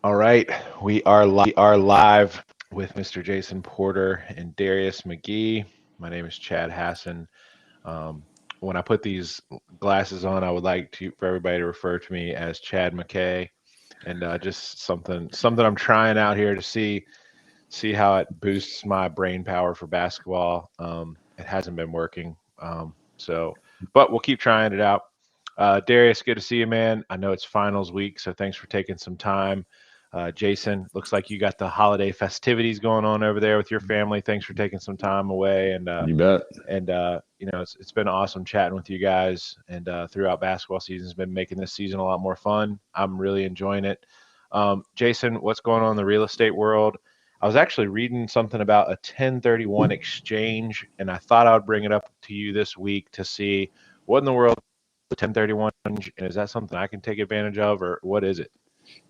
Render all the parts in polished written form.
All right, we are live with Mr. Jason Porter and Darius McGee. My name is Chad Hassan. Um, when I put these glasses on, I would like for everybody to refer to me as Chad McKay, and just something I'm trying out here to see how it boosts my brain power for basketball. It hasn't been working, but we'll keep trying it out. Darius, good to see you, man. I know it's finals week, so thanks for taking some time. Jason, looks like you got the holiday festivities going on over there with your family. Thanks for taking some time away, You bet. it's been awesome chatting with you guys. And throughout basketball season, has been making this season a lot more fun. I'm really enjoying it. Jason, what's going on in the real estate world? I was actually reading something about a 1031 exchange, and I thought I would bring it up to you this week to see what in the world is a 1031, and is that something I can take advantage of, or what is it?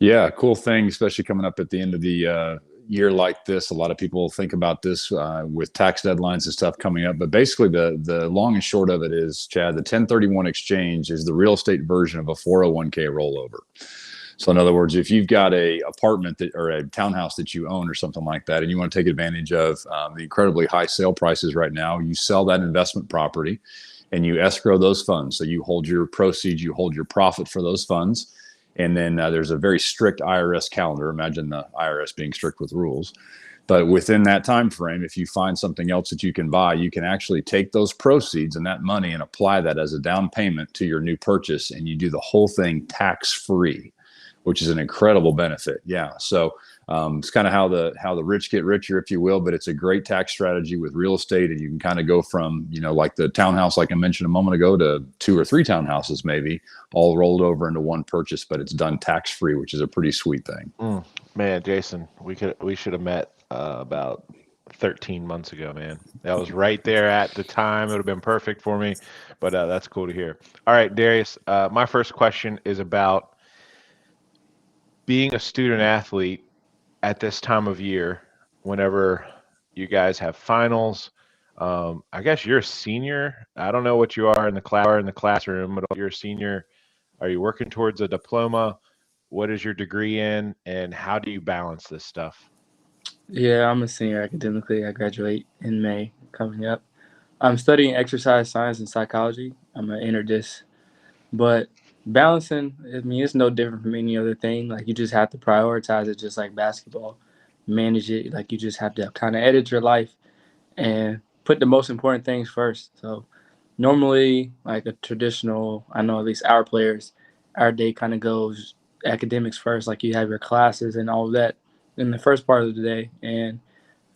Yeah, cool thing, especially coming up at the end of the year like this. A lot of people think about this with tax deadlines and stuff coming up. But basically, the long and short of it is, Chad, the 1031 exchange is the real estate version of a 401k rollover. So, in other words, if you've got a apartment or a townhouse that you own or something like that, and you want to take advantage of the incredibly high sale prices right now, you sell that investment property and you escrow those funds. So you hold your proceeds, you hold your profit for those funds. And then there's a very strict IRS calendar. Imagine the IRS being strict with rules. But within that time frame, if you find something else that you can buy, you can actually take those proceeds and that money and apply that as a down payment to your new purchase, and you do the whole thing tax free, which is an incredible benefit. Yeah. So it's kind of how the rich get richer, if you will. But it's a great tax strategy with real estate, and you can kind of go from like the townhouse, like I mentioned a moment ago, to two or three townhouses, maybe all rolled over into one purchase. But it's done tax free, which is a pretty sweet thing. Mm, man, Jason, we should have met about 13 months ago, man. That was right there at the time. It would have been perfect for me, but that's cool to hear. All right, Darius, my first question is about being a student athlete at this time of year, whenever you guys have finals. I guess you're a senior. I don't know what you are in the classroom, but you're a senior. Are you working towards a diploma? What is your degree in, and how do you balance this stuff? Yeah, I'm a senior academically. I graduate in May coming up. I'm studying exercise science and psychology. I'm an interdis, but balancing, I mean, it's no different from any other thing. Like, you just have to prioritize it, just like basketball, manage it. Like, you just have to kind of edit your life and put the most important things first. So, normally, like a traditional, I know at least our players, our day kind of goes academics first. Like, you have your classes and all of that in the first part of the day. And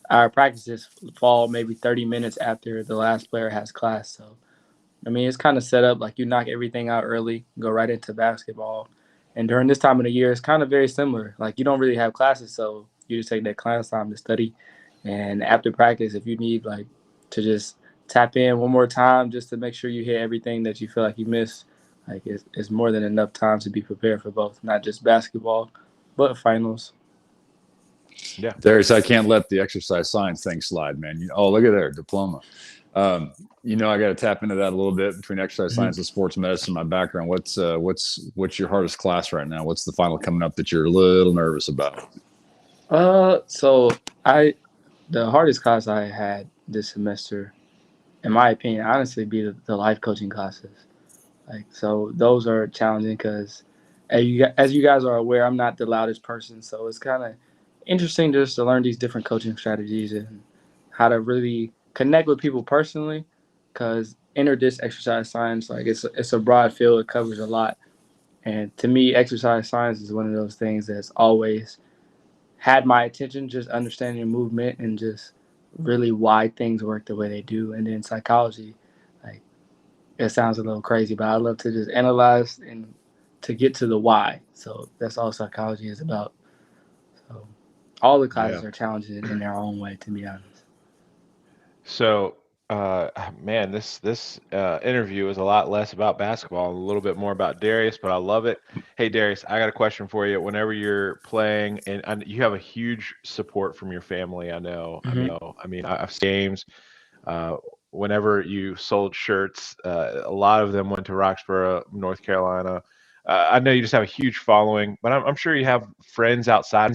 our practices fall maybe 30 minutes after the last player has class. So, I mean, it's kind of set up like you knock everything out early, go right into basketball. And during this time of the year, it's kind of very similar. Like, you don't really have classes, so you just take that class time to study. And after practice, if you need like to just tap in one more time just to make sure you hit everything that you feel like you missed, like it's more than enough time to be prepared for both, not just basketball, but finals. Yeah. Darius, I can't let the exercise science thing slide, man. Oh, look at there, diploma. Um, I got to tap into that a little bit between exercise Mhm. science and sports medicine. My background. What's your hardest class right now? What's the final coming up that you're a little nervous about? So I the hardest class I had this semester, in my opinion, honestly, be the life coaching classes. Like, so those are challenging because, as you guys are aware, I'm not the loudest person, so it's kind of interesting just to learn these different coaching strategies and how to really connect with people personally. Because interdis exercise science, like it's a broad field, it covers a lot, and to me, exercise science is one of those things that's always had my attention, just understanding movement and just really why things work the way they do. And then psychology, like, it sounds a little crazy, but I love to just analyze and to get to the why. So that's all psychology is about. So all the Yeah. classes are challenging in their own way, to be honest. So, man, this interview is a lot less about basketball, and a little bit more about Darius, but I love it. Hey, Darius, I got a question for you. Whenever you're playing, and you have a huge support from your family, I know. Hmm. I mean, I've seen games. Uh, Whenever you sold shirts, a lot of them went to Roxborough, North Carolina. I know you just have a huge following, but I'm sure you have friends outside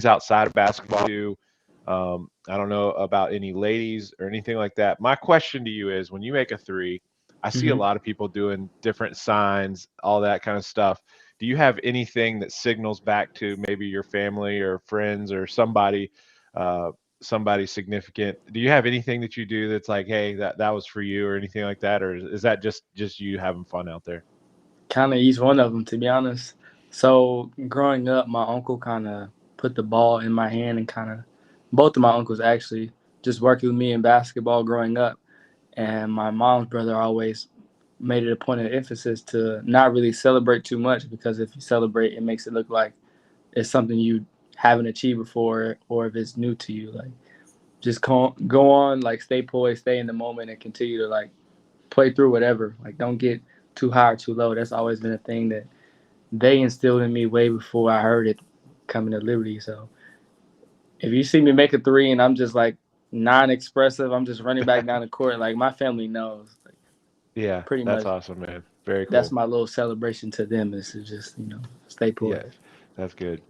of basketball too. I don't know about any ladies or anything like that. My question to you is, when you make a three, I see a Hmm. lot of people doing different signs, all that kind of stuff. Do you have anything that signals back to maybe your family or friends or somebody, uh, somebody significant? Do you have anything that you do that's like, hey, that was for you or anything like that, or is that just you having fun out there? Kind of each one of them, to be honest. So growing up, my uncle kind of put the ball in my hand and kind of both of my uncles actually just worked with me in basketball growing up. And my mom's brother always made it a point of emphasis to not really celebrate too much because if you celebrate, it makes it look like it's something you haven't achieved before or if it's new to you. Like just go on, like stay poised, stay in the moment, and continue to like play through whatever. Like don't get too high or too low. That's always been a thing that they instilled in me way before I heard it coming to Liberty. So if you see me make a three and I'm just like non-expressive, I'm just running back down the court. Like my family knows, like Yeah, pretty that's much. awesome, man. Very That's cool. my little celebration to them is to just stay Yeah, poised. that's good.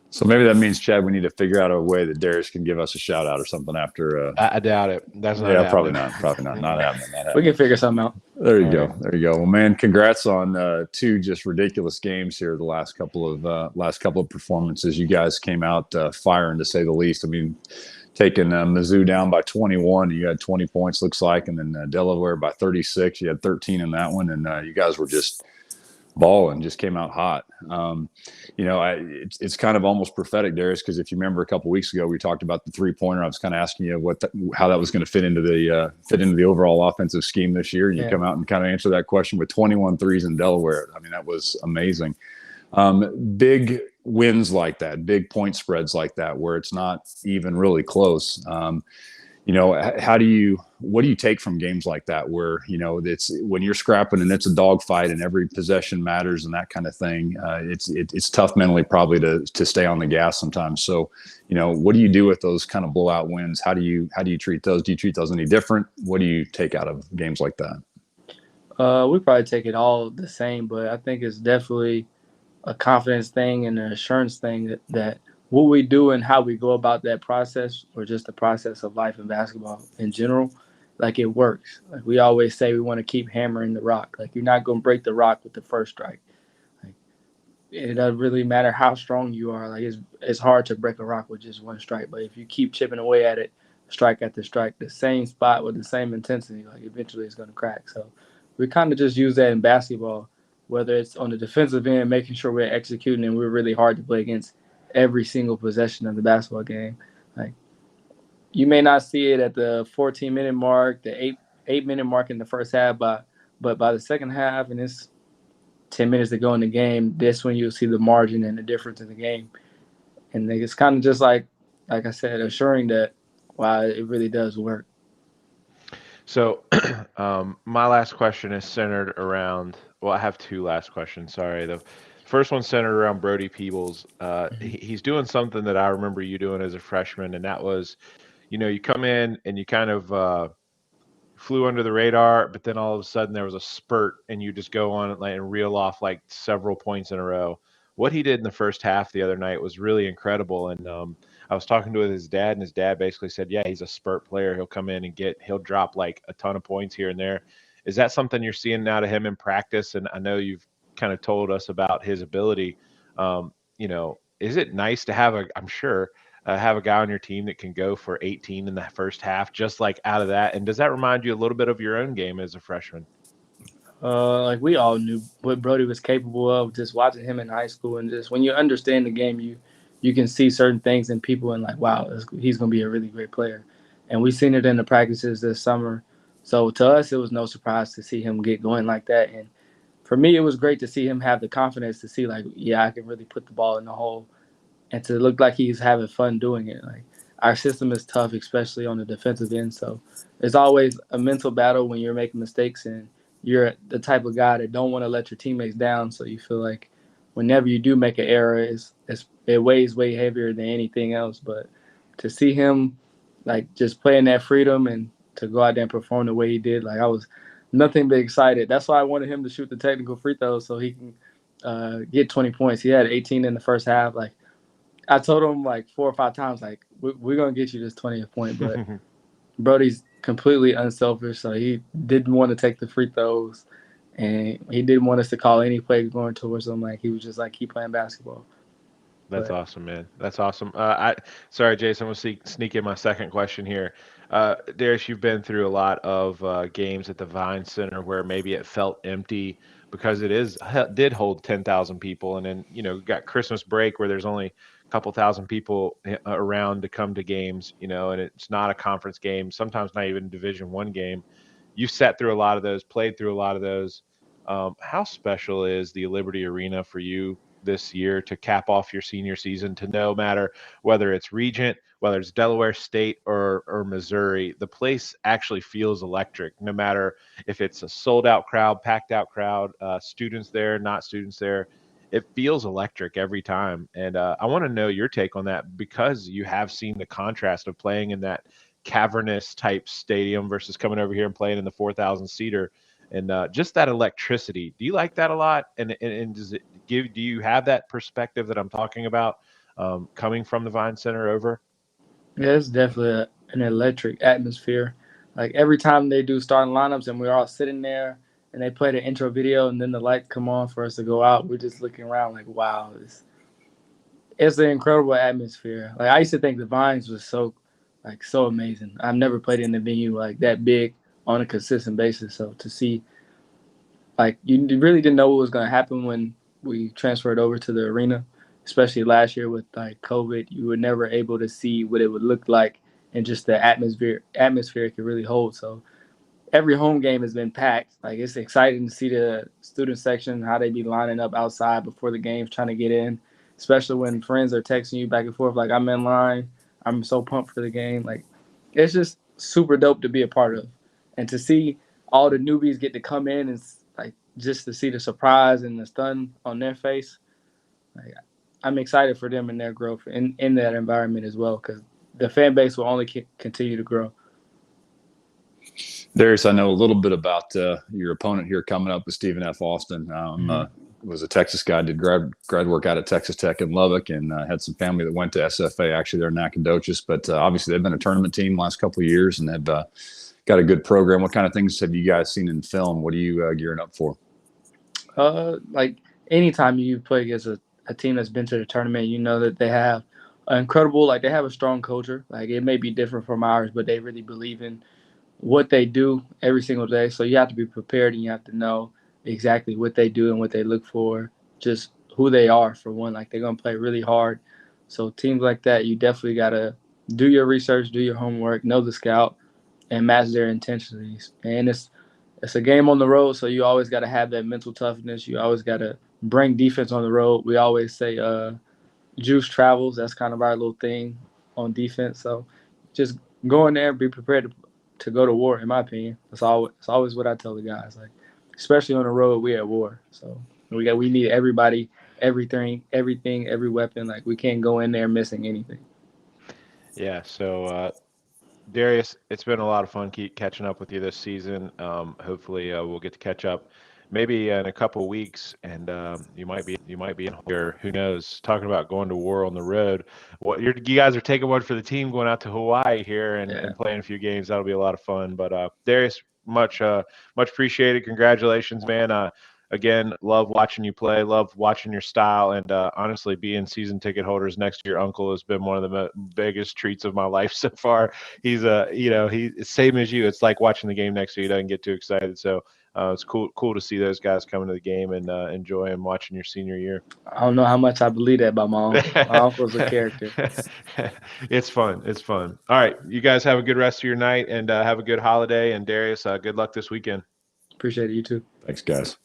So maybe that means, Chad, we need to figure out a way that Darius can give us a shout out or something after. I doubt it. That's not Yeah, probably happening. not. Probably not. Not happening. Not We happening. can figure something out. There you All right. go. There you go. Well, man, congrats on two just ridiculous games here. The last couple of performances, you guys came out firing to say the least. I mean, taking Mizzou down by 21, you had 20 points, looks like, and then Delaware by 36, you had 13 in that one, and you guys were just balling, just came out hot. It's kind of almost prophetic, Darius, because if you remember a couple of weeks ago, we talked about the 3-pointer. I was kind of asking you how that was going to fit into the overall offensive scheme this year, and you Yeah. come out and kind of answer that question with 21 threes in Delaware. I mean, that was amazing. Big wins like that, big point spreads like that, where it's not even really close. What do you take from games like that where, it's when you're scrapping and it's a dogfight and every possession matters and that kind of thing. It's tough mentally probably to stay on the gas sometimes. So, what do you do with those kind of blowout wins? How do you treat those? Do you treat those any different? What do you take out of games like that? We probably take it all the same, but I think it's definitely a confidence thing and an assurance thing that what we do and how we go about that process or just the process of life in basketball in general, like it works. Like we always say we want to keep hammering the rock. Like you're not going to break the rock with the first strike. Like it doesn't really matter how strong you are. Like it's hard to break a rock with just one strike, but if you keep chipping away at it, strike after strike, the same spot with the same intensity, like eventually it's going to crack. So we kind of just use that in basketball, whether it's on the defensive end, making sure we're executing and we're really hard to play against every single possession of the basketball game. Like you may not see it at the 14-minute mark, the eight minute mark in the first half, but by the second half and it's 10 minutes to go in the game, that's when you'll see the margin and the difference in the game. And it's kind of just like I said, assuring that wow, it really does work. So, my last question is centered around. Well, I have two last questions. Sorry. The first one's centered around Brody Peebles. He's doing something that I remember you doing as a freshman, and that was, you come in and you kind of flew under the radar, but then all of a sudden there was a spurt, and you just go on and reel off like several points in a row. What he did in the first half the other night was really incredible, and I was talking to his dad, and his dad basically said, "Yeah, he's a spurt player. He'll come in and he'll drop like a ton of points here and there." Is that something you're seeing out of him in practice? And I know you've kind of told us about his ability. Is it nice to I'm sure have a guy on your team that can go for 18 in the first half, just like out of that? And does that remind you a little bit of your own game as a freshman? Like we all knew what Brody was capable of just watching him in high school, and just when you understand the game, you can see certain things in people and like, wow, he's gonna be a really great player. And we seen it in the practices this summer. So to us, it was no surprise to see him get going like that. And for me, it was great to see him have the confidence to see like, yeah, I can really put the ball in the hole and to look like he's having fun doing it. Like our system is tough, especially on the defensive end. So it's always a mental battle when you're making mistakes and you're the type of guy that don't want to let your teammates down. So you feel like whenever you do make an error, it weighs way heavier than anything else. But to see him like just playing that freedom and to go out there and perform the way he did, like I was nothing but excited. That's why I wanted him to shoot the technical free throws so he can get 20 points. He had 18 in the first half. Like I told him like 4 or 5 times, like we're gonna get you this 20th point. But Brody's completely unselfish, so he didn't want to take the free throws, and he didn't want us to call any play going towards him. Like he was just like keep playing basketball. That's But awesome, man. That's awesome. Sorry, Jason. I'm gonna sneak in my second question here. Darius, you've been through a lot of games at the Vine Center where maybe it felt empty because did hold 10,000 people, and then got Christmas break where there's only a couple thousand people around to come to games, and it's not a conference game, sometimes not even a Division I game. You sat through a lot of those, played through a lot of those. How special is the Liberty Arena for you this year to cap off your senior season, to no matter whether it's Regent, whether it's Delaware State or Missouri, the place actually feels electric, no matter if it's a sold out crowd, packed out crowd, students there, not students there. It feels electric every time. And I want to know your take on that because you have seen the contrast of playing in that cavernous type stadium versus coming over here and playing in the 4,000 seater, and just that electricity. Do you like that a lot? And does it do you have that perspective that I'm talking about, coming from the Vine Center over? yeah, it's definitely an electric atmosphere. Like every time they do starting lineups and we're all sitting there and they play the intro video and then the lights come on for us to go out, we're just looking around like, wow, it's an incredible atmosphere. Like I used to think the Vines was so amazing. I've never played in a venue like that big on a consistent basis. So to see, like, you really didn't know what was going to happen when we transferred over to the arena, especially last year with like COVID. You were never able to see what it would look like and just the atmosphere it could really hold. So every home game has been packed. Like it's exciting to see the student section, how they be lining up outside before the games trying to get in, especially when friends are texting you back and forth like I'm in line. I'm so pumped for the game. Like it's just super dope to be a part of. And to see all the newbies get to come in and like just to see the surprise and the stun on their face. Like I'm excited for them and their growth in that environment as well cuz the fan base will only continue to grow. Darius, I know a little bit about your opponent here coming up with Stephen F. Austin. Was a Texas guy, did grad work out at Texas Tech in Lubbock, and had some family that went to SFA. Actually, they're in Nacogdoches, but obviously they've been a tournament team the last couple of years, and they've got a good program. What kind of things have you guys seen in film? What are you gearing up for? Like anytime you play against a team that's been to the tournament, you know that they have they have a strong culture. Like it may be different from ours, but they really believe in what they do every single day. So you have to be prepared and you have to know exactly what they do and what they look for, just who they are for one. Like they're gonna play really hard. So teams like that, you definitely gotta do your research, do your homework, know the scout, and match their intentions. And it's a game on the road, so you always gotta have that mental toughness. You always gotta bring defense on the road. We always say juice travels. That's kind of our little thing on defense. So just go in there and be prepared to go to war. In my opinion, it's always what I tell the guys. Like especially on the road, we at war. So we need everybody, everything, every weapon. Like we can't go in there missing anything. Yeah. So Darius, it's been a lot of fun keep catching up with you this season. Hopefully, we'll get to catch up maybe in a couple of weeks, and you might be in here. Who knows? Talking about going to war on the road. You guys are taking one for the team, going out to Hawaii here Yeah. and playing a few games. That'll be a lot of fun. But Darius, much appreciated. Congratulations, man. Again, love watching you play, love watching your style, and honestly, being season ticket holders next to your uncle has been one of the biggest treats of my life so far. He's he same as you. It's like watching the game next to you. He doesn't get too excited, so it's cool to see those guys coming to the game and enjoying watching your senior year. I don't know how much I believe that about my uncle. My uncle's a character. It's fun. It's fun. All right, you guys have a good rest of your night and have a good holiday. And Darius, good luck this weekend. Appreciate it. You too. Thanks, guys.